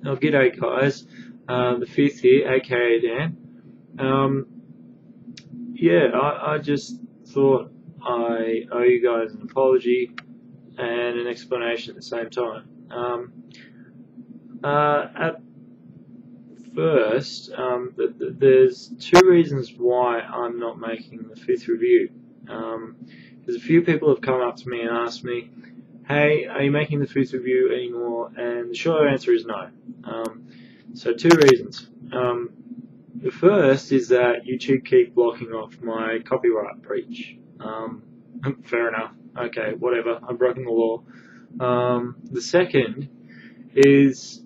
Oh, g'day guys, the fifth here, aka Dan. Um, yeah, I just thought I owe you guys an apology and an explanation at the same time. At first, there's two reasons why I'm not making the fifth review. There's a few people have come up to me and asked me, hey, are you making the fifth review anymore? And the short answer is no. So two reasons. The first is that YouTube keep blocking off my copyright breach. Fair enough. Okay, whatever. I'm breaking the law. The second is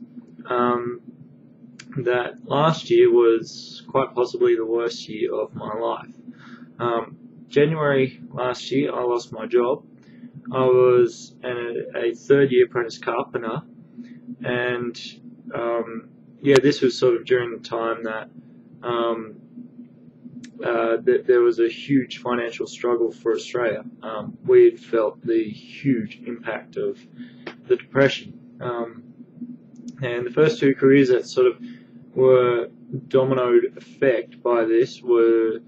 that last year was quite possibly the worst year of my life. January last year, I lost my job. I was a third-year apprentice carpenter, and yeah, this was sort of during the time that there was a huge financial struggle for Australia. We had felt the huge impact of the Depression. And the first two careers that sort of were dominoed effect by this were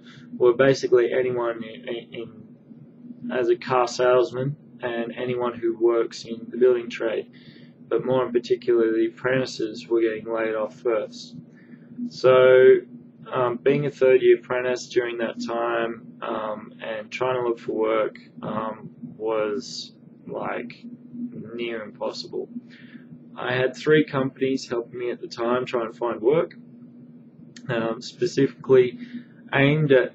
basically anyone as a car salesman and anyone who works in the building trade. But more in particular, the apprentices were getting laid off first. So being a third-year apprentice during that time and trying to look for work was like near impossible. I had three companies helping me at the time trying to find work, specifically aimed at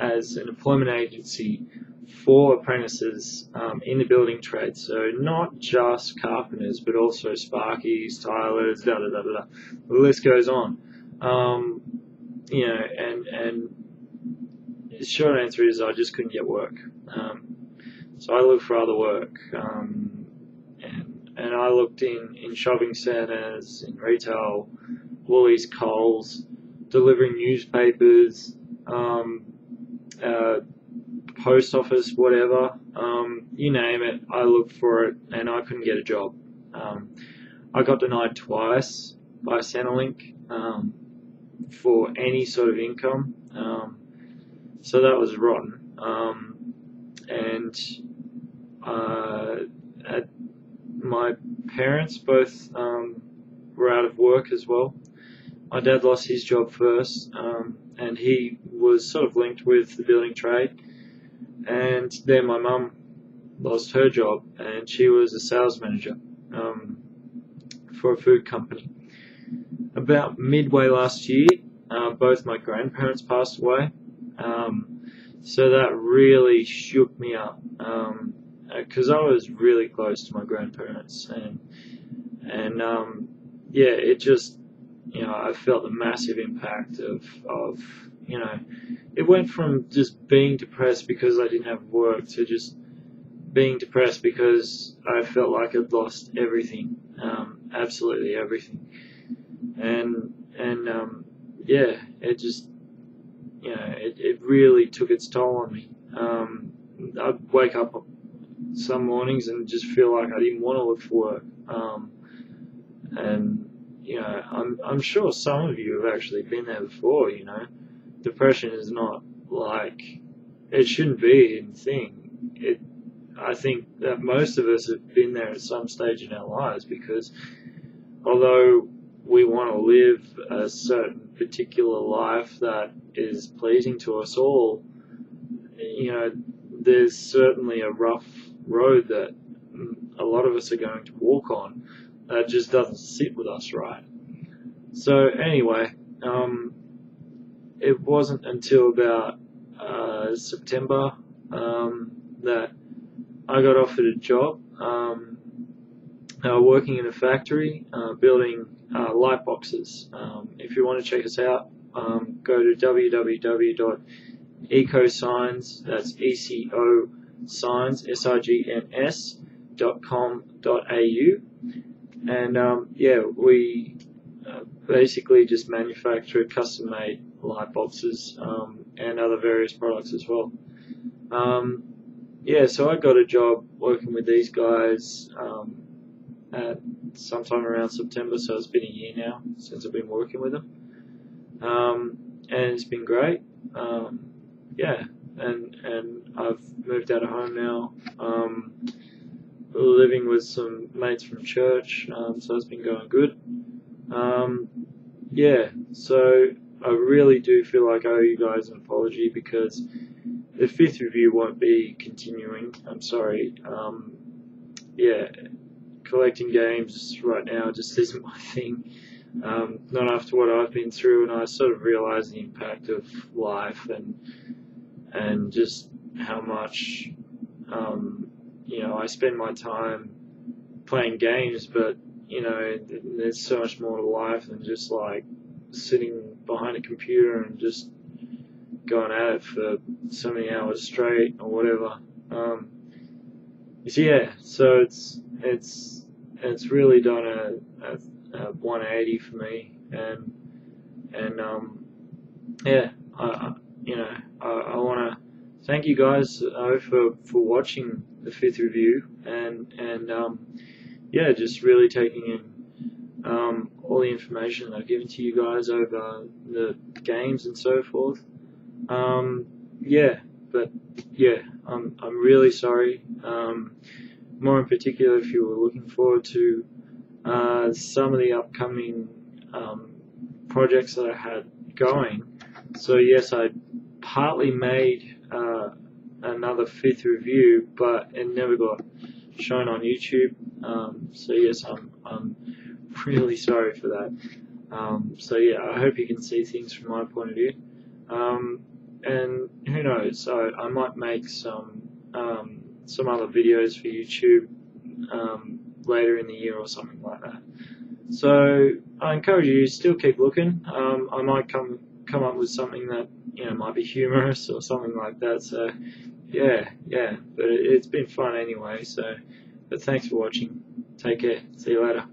as an employment agency for apprentices in the building trade. So not just carpenters, but also sparkies, tilers, da da da da. The list goes on. You know, and the short answer is I just couldn't get work. So I looked for other work. And I looked in shopping centres, in retail, Woolies, Coles, delivering newspapers, post office, whatever, you name it, I looked for it and I couldn't get a job. I got denied twice by Centrelink for any sort of income, so that was rotten. My parents both were out of work as well. My dad lost his job first, and he was sort of linked with the building trade. And then my mum lost her job, and she was a sales manager for a food company. About midway last year, both my grandparents passed away, so that really shook me up. Because I was really close to my grandparents, and yeah, it just, you know, I felt the massive impact of you know, it went from just being depressed because I didn't have work to just being depressed because I felt like I'd lost everything, absolutely everything, and yeah, it just, you know, it really took its toll on me. I'd wake up some mornings and just feel like I didn't want to look for work. And you know, I'm sure some of you have actually been there before. You know, depression is not like, it shouldn't be a thing. I think that most of us have been there at some stage in our lives, because although we want to live a certain particular life that is pleasing to us all, you know, there's certainly a rough road that a lot of us are going to walk on that just doesn't sit with us right. So anyway, it wasn't until about September that I got offered a job working in a factory building light boxes. If you want to check us out, go to www.ecosigns, that's ECO signs, signs.com.au, and yeah, we basically just manufacture custom-made light boxes and other various products as well. Yeah, so I got a job working with these guys at sometime around September, so it's been a year now since I've been working with them. And it's been great. Yeah, and I've moved out of home now. Living with some mates from church, so it's been going good. Yeah, so I really do feel like I owe you guys an apology because the 5th review won't be continuing. I'm sorry. Yeah, collecting games right now just isn't my thing. Not after what I've been through, and I sort of realised the impact of life and just how much I spend my time playing games, but there's so much more to life than just like sitting behind a computer and just going at it for so many hours straight or whatever. So it's really done a 180 for me, and I want to thank you guys for watching the 5th review, and just really taking in all the information I've given to you guys over the games and so forth. I'm really sorry. More in particular, if you were looking forward to some of the upcoming projects that I had going. So yes, I partly made another 5th review, but it never got shown on YouTube. So yes, I'm really sorry for that. I hope you can see things from my point of view. And who knows? I might make some other videos for YouTube later in the year or something like that. So I encourage you to still keep looking. I might come up with something that might be humorous or something like that. So yeah. But it's been fun anyway. But thanks for watching. Take care. See you later.